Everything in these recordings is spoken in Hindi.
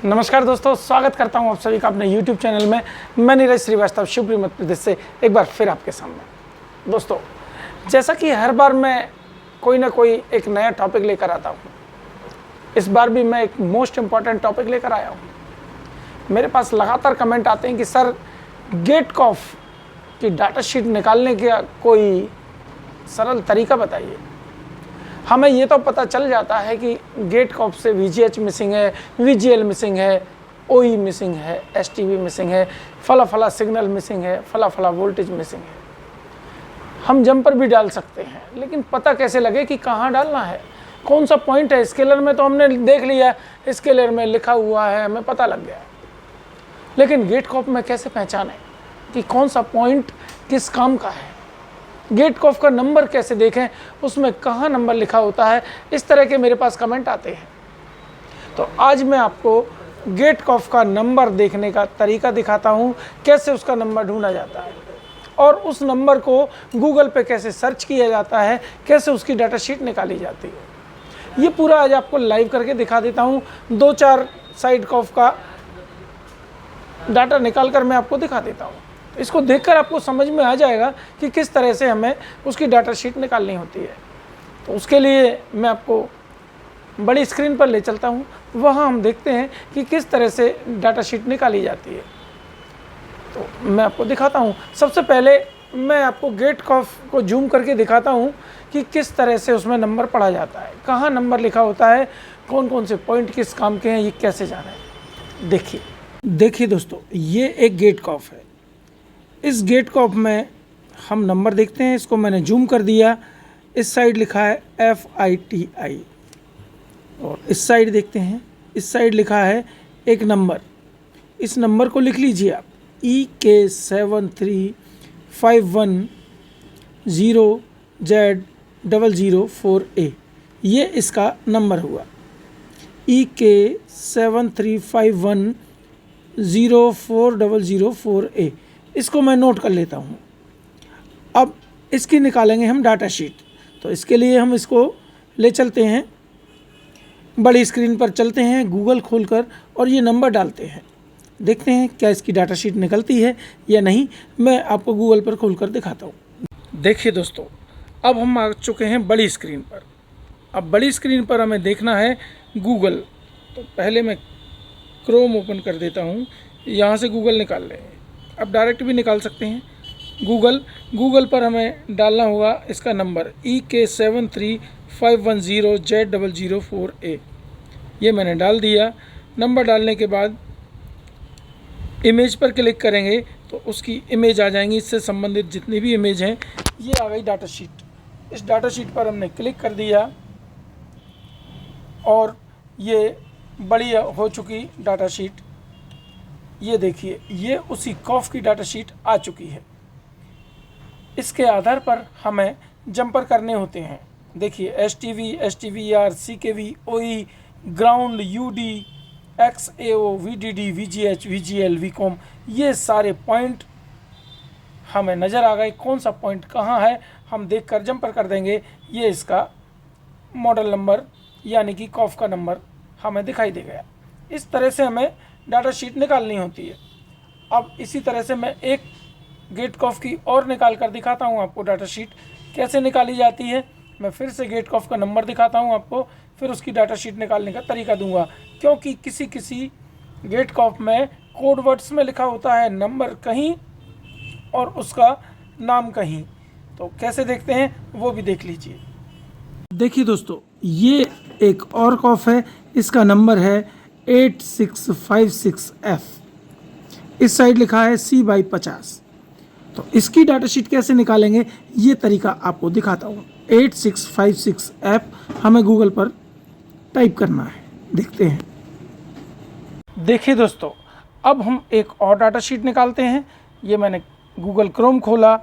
नमस्कार दोस्तों, स्वागत करता हूं आप सभी का अपने YouTube चैनल में। मैं नीरज श्रीवास्तव शिवपुरी मध्य प्रदेश से एक बार फिर आपके सामने। दोस्तों, जैसा कि हर बार मैं कोई ना कोई एक नया टॉपिक लेकर आता हूं, इस बार भी मैं एक मोस्ट इम्पॉर्टेंट टॉपिक लेकर आया हूं। मेरे पास लगातार कमेंट आते हैं कि सर, गेटकॉफ की डाटा शीट निकालने का कोई सरल तरीका बताइए। हमें ये तो पता चल जाता है कि गेटकॉफ से VGH मिसिंग है, VGL मिसिंग है, OE मिसिंग है, STB मिसिंग है, फला फला सिग्नल मिसिंग है, फला फला वोल्टेज मिसिंग है। हम जंपर भी डाल सकते हैं, लेकिन पता कैसे लगे कि कहाँ डालना है, कौन सा पॉइंट है। स्केलर में तो हमने देख लिया, स्केलर में लिखा हुआ है, हमें पता लग गया, लेकिन गेटकॉफ में कैसे पहचानें कि कौन सा पॉइंट किस काम का है। गेटकॉफ का नंबर कैसे देखें, उसमें कहाँ नंबर लिखा होता है। इस तरह के मेरे पास कमेंट आते हैं। तो आज मैं आपको गेटकॉफ का नंबर देखने का तरीका दिखाता हूँ, कैसे उसका नंबर ढूंढा जाता है और उस नंबर को गूगल पे कैसे सर्च किया जाता है, कैसे उसकी डाटा शीट निकाली जाती है। ये पूरा आज आपको लाइव करके दिखा देता हूँ। 2-4 साइड कॉफ का डाटा निकाल कर मैं आपको दिखा देता हूँ। इसको देखकर आपको समझ में आ जाएगा कि किस तरह से हमें उसकी डाटा शीट निकालनी होती है। तो उसके लिए मैं आपको बड़ी स्क्रीन पर ले चलता हूँ, वहाँ हम देखते हैं कि किस तरह से डाटा शीट निकाली जाती है। तो मैं आपको दिखाता हूँ। सबसे पहले मैं आपको गेटकॉफ को जूम करके दिखाता हूँ कि किस तरह से उसमें नंबर पढ़ा जाता है, कहाँ नंबर लिखा होता है, कौन कौन से पॉइंट किस काम के हैं, ये कैसे जाना है। देखिए दोस्तों, ये एक गेटकॉफ है। इस गेटकॉफ में हम नंबर देखते हैं। इसको मैंने जूम कर दिया। इस साइड लिखा है FITI और इस साइड देखते हैं, इस साइड लिखा है एक नंबर। इस नंबर को लिख लीजिए आप, EK73510Z004A। ये इसका नंबर हुआ, EK735104004A। इसको मैं नोट कर लेता हूँ। अब इसकी निकालेंगे हम डाटा शीट। तो इसके लिए हम इसको ले चलते हैं, बड़ी स्क्रीन पर चलते हैं, गूगल खोलकर और ये नंबर डालते हैं। देखते हैं क्या इसकी डाटा शीट निकलती है या नहीं। मैं आपको गूगल पर खोलकर दिखाता हूँ। देखिए दोस्तों, अब हम आ चुके हैं बड़ी स्क्रीन पर। अब बड़ी स्क्रीन पर हमें देखना है गूगल। तो पहले मैं क्रोम ओपन कर देता हूँ, यहाँ से गूगल निकाल लें। अब डायरेक्ट भी निकाल सकते हैं। गूगल पर हमें डालना होगा इसका नंबर EK73510Z004A। ये मैंने डाल दिया। नंबर डालने के बाद इमेज पर क्लिक करेंगे तो उसकी इमेज आ जाएंगी। इससे संबंधित जितनी भी इमेज हैं, ये आ गई डाटा शीट। इस डाटा शीट पर हमने क्लिक कर दिया और ये बड़ी हो चुकी डाटा शीट। ये देखिए, ये उसी कॉफ की डाटा शीट आ चुकी है। इसके आधार पर हमें जंपर करने होते हैं। देखिए, STV, STVR, CKV, OE, ground, UD, XAO, VDD, VGH, VGL, VCOM, ये सारे पॉइंट हमें नज़र आ गए। कौन सा पॉइंट कहाँ है हम देखकर जंपर कर देंगे। ये इसका मॉडल नंबर यानी कि कॉफ का नंबर हमें दिखाई दे गया। इस तरह से हमें डाटा शीट निकालनी होती है। अब इसी तरह से मैं एक गेटकॉफ की और निकाल कर दिखाता हूँ आपको डाटा शीट कैसे निकाली जाती है। मैं फिर से गेटकॉफ का नंबर दिखाता हूँ आपको, फिर उसकी डाटा शीट निकालने का तरीका दूंगा, क्योंकि किसी गेटकॉफ में कोड वर्ड्स में लिखा होता है नंबर कहीं और उसका नाम कहीं। तो कैसे देखते हैं वो भी देख लीजिए। देखिए दोस्तों, ये एक और कॉफ है। इसका नंबर है 8656F। इस साइड लिखा है C/50। तो इसकी डाटा शीट कैसे निकालेंगे, ये तरीका आपको दिखाता हूँ। 8656F हमें गूगल पर टाइप करना है। देखते हैं। देखिए दोस्तों, अब हम एक और डाटा शीट निकालते हैं। ये मैंने गूगल क्रोम खोला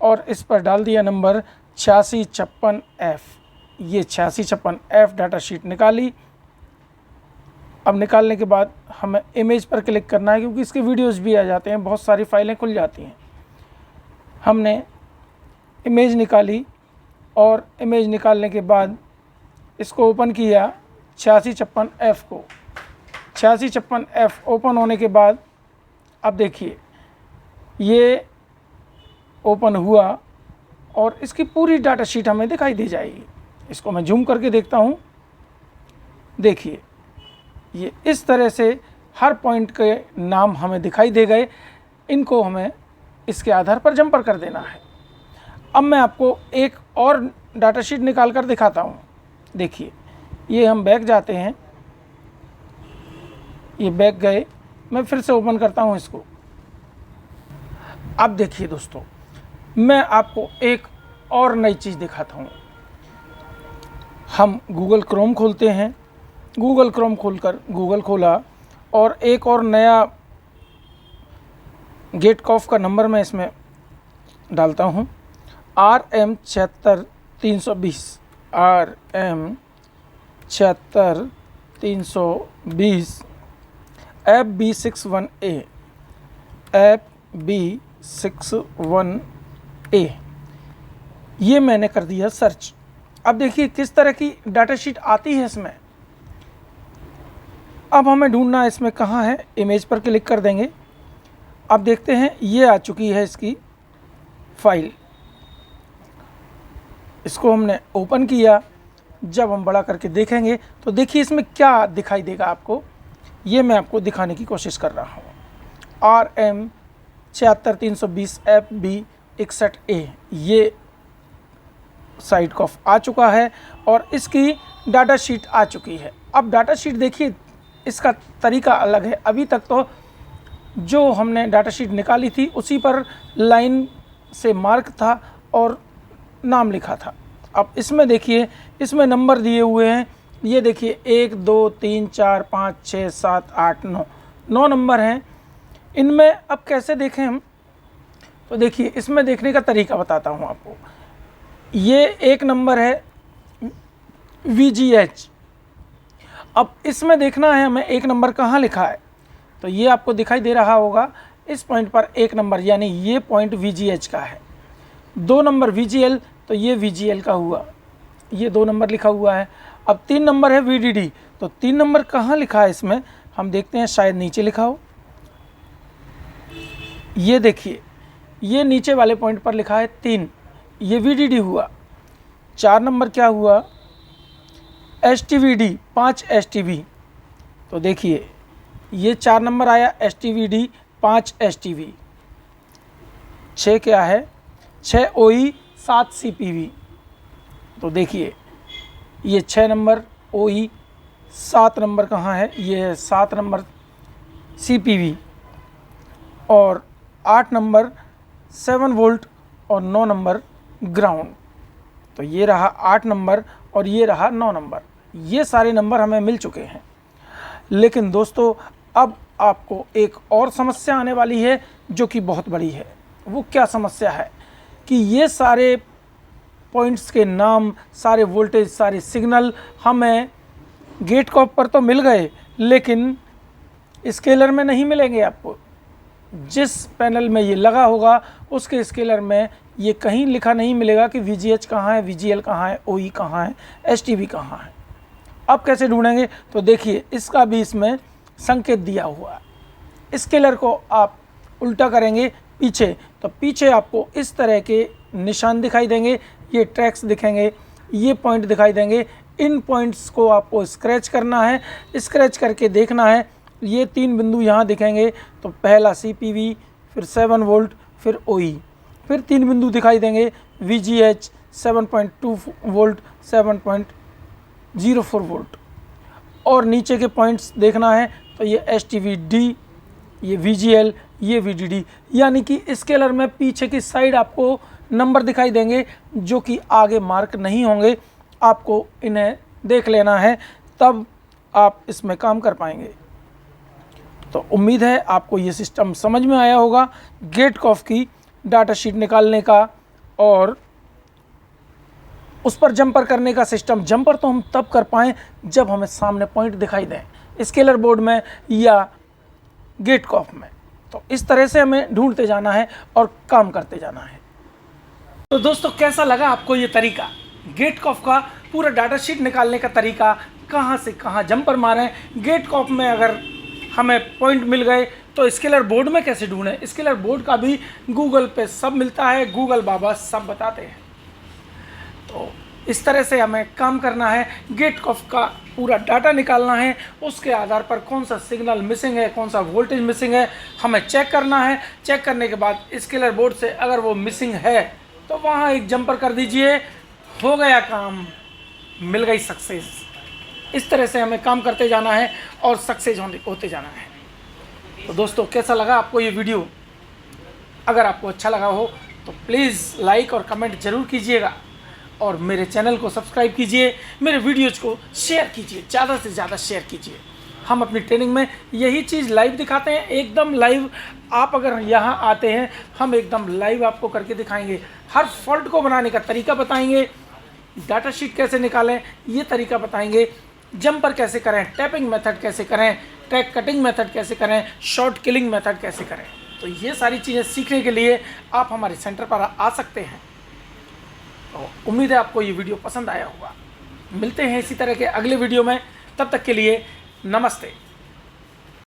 और इस पर डाल दिया नंबर 8656F। ये 8656F डाटा शीट निकाली। अब निकालने के बाद हमें इमेज पर क्लिक करना है, क्योंकि इसके वीडियोस भी आ जाते हैं, बहुत सारी फाइलें खुल जाती हैं। हमने इमेज निकाली और इमेज निकालने के बाद इसको ओपन किया 8656F को। 8656F ओपन होने के बाद अब देखिए ये ओपन हुआ और इसकी पूरी डाटा शीट हमें दिखाई दे जाएगी। इसको मैं जूम करके देखता हूँ। देखिए ये इस तरह से हर पॉइंट के नाम हमें दिखाई दे गए। इनको हमें इसके आधार पर जंपर कर देना है। अब मैं आपको एक और डाटा शीट निकाल कर दिखाता हूँ। देखिए ये हम बैक जाते हैं, ये बैक गए, मैं फिर से ओपन करता हूँ इसको। अब देखिए दोस्तों, मैं आपको एक और नई चीज़ दिखाता हूँ। हम गूगल क्रोम खोलते हैं। गूगल क्रोम खोलकर गूगल खोला और एक और नया गेटकॉफ का नंबर मैं इसमें डालता हूँ, RM76320, RM76320 FB61A, FB61A, ये मैंने कर दिया सर्च। अब देखिए किस तरह की डाटा शीट आती है इसमें। अब हमें ढूंढना है इसमें कहाँ है। इमेज पर क्लिक कर देंगे। अब देखते हैं ये आ चुकी है इसकी फाइल। इसको हमने ओपन किया। जब हम बड़ा करके देखेंगे तो देखिए इसमें क्या दिखाई देगा आपको। ये मैं आपको दिखाने की कोशिश कर रहा हूँ। RM76320 FB61A, ये साइड कॉफ आ चुका है और इसकी डाटा शीट आ चुकी है। अब डाटा शीट देखिए इसका तरीका अलग है। अभी तक तो जो हमने डाटा शीट निकाली थी उसी पर लाइन से मार्क था और नाम लिखा था। अब इसमें देखिए इसमें नंबर दिए हुए हैं। ये देखिए 1 2 3 4 5 6 7 8 9 नंबर हैं। इनमें अब कैसे देखें हम, तो देखिए इसमें देखने का तरीका बताता हूँ आपको। ये एक नंबर है VGH। अब इसमें देखना है हमें एक नंबर कहाँ लिखा है, तो ये आपको दिखाई दे रहा होगा इस पॉइंट पर एक नंबर, यानी ये पॉइंट VGH का है। 2 नंबर VGL, तो ये VGL का हुआ, ये 2 नंबर लिखा हुआ है। अब 3 नंबर है VDD, तो 3 नंबर कहाँ लिखा है इसमें हम देखते हैं, शायद नीचे लिखा हो। ये देखिए ये नीचे वाले पॉइंट पर लिखा है 3, ये VDD हुआ। 4 नंबर क्या हुआ, STVD, 5 STV, तो देखिए ये 4 नंबर आया STVD 5 STV। 6 क्या है, 6 OE 7 CPV, तो देखिए ये 6 नंबर OE। 7 नंबर कहाँ है, ये है 7 नंबर CPV। और 8 नंबर 7 वोल्ट और 9 नंबर ग्राउंड, तो ये रहा 8 नंबर और ये रहा 9 नंबर। ये सारे नंबर हमें मिल चुके हैं। लेकिन दोस्तों अब आपको एक और समस्या आने वाली है जो कि बहुत बड़ी है। वो क्या समस्या है कि ये सारे पॉइंट्स के नाम, सारे वोल्टेज, सारे सिग्नल हमें गेटकॉफ पर तो मिल गए, लेकिन स्केलर में नहीं मिलेंगे आपको। जिस पैनल में ये लगा होगा उसके स्केलर में ये कहीं लिखा नहीं मिलेगा कि VGH कहाँ है, VGL कहाँ है, OE कहाँ है, STV कहाँ है। अब कैसे ढूंढेंगे, तो देखिए इसका भी इसमें संकेत दिया हुआ है। स्केलर को आप उल्टा करेंगे पीछे, तो पीछे आपको इस तरह के निशान दिखाई देंगे, ये ट्रैक्स दिखेंगे, ये पॉइंट दिखाई देंगे। इन पॉइंट्स को आपको स्क्रैच करना है। स्क्रैच करके देखना है, ये 3 बिंदु यहाँ दिखेंगे, तो पहला CPV, फिर 7 वोल्ट, फिर OE, फिर 3 बिंदु दिखाई देंगे VGH 7.2 वोल्ट, 7.04 वोल्ट, और नीचे के पॉइंट्स देखना है, तो ये STVD, ये VGL, ये VDD, यानी कि स्केलर में पीछे की साइड आपको नंबर दिखाई देंगे जो कि आगे मार्क नहीं होंगे। आपको इन्हें देख लेना है, तब आप इसमें काम कर पाएंगे। तो उम्मीद है आपको ये सिस्टम समझ में आया होगा, गेटकॉफ की डाटा शीट निकालने का और उस पर जंपर करने का सिस्टम। जंपर तो हम तब कर पाएँ जब हमें सामने पॉइंट दिखाई दें, स्केलर बोर्ड में या गेटकॉफ में। तो इस तरह से हमें ढूंढते जाना है और काम करते जाना है। तो दोस्तों कैसा लगा आपको ये तरीका, गेटकॉफ का पूरा डाटा शीट निकालने का तरीका, कहाँ से कहाँ जंपर मारें, गेट कॉप में अगर हमें पॉइंट मिल गए तो स्केलर बोर्ड में कैसे ढूंढें। स्केलर बोर्ड का भी गूगल पे सब मिलता है, गूगल बाबा सब बताते हैं। तो इस तरह से हमें काम करना है, गेट कॉफ का पूरा डाटा निकालना है, उसके आधार पर कौन सा सिग्नल मिसिंग है, कौन सा वोल्टेज मिसिंग है, हमें चेक करना है। चेक करने के बाद स्केलर बोर्ड से अगर वो मिसिंग है तो वहाँ एक जंपर कर दीजिए, हो गया काम, मिल गई सक्सेस। इस तरह से हमें काम करते जाना है और सक्सेस होते जाना है। तो दोस्तों कैसा लगा आपको ये वीडियो? अगर आपको अच्छा लगा हो तो प्लीज़ लाइक और कमेंट ज़रूर कीजिएगा और मेरे चैनल को सब्सक्राइब कीजिए, मेरे वीडियोज़ को शेयर कीजिए, ज़्यादा से ज़्यादा शेयर कीजिए। हम अपनी ट्रेनिंग में यही चीज़ लाइव दिखाते हैं, एकदम लाइव। आप अगर यहाँ आते हैं हम एकदम लाइव आपको करके दिखाएंगे, हर फॉल्ट को बनाने का तरीका बताएंगे, डाटा शीट कैसे निकालें ये तरीका बताएंगे, जंपर कैसे करें, टैपिंग मेथड कैसे करें, ट्रैक कटिंग मेथड कैसे करें, शॉर्ट किलिंग मेथड कैसे करें। तो ये सारी चीज़ें सीखने के लिए आप हमारे सेंटर पर आ सकते हैं। तो उम्मीद है आपको ये वीडियो पसंद आया होगा। मिलते हैं इसी तरह के अगले वीडियो में, तब तक के लिए नमस्ते।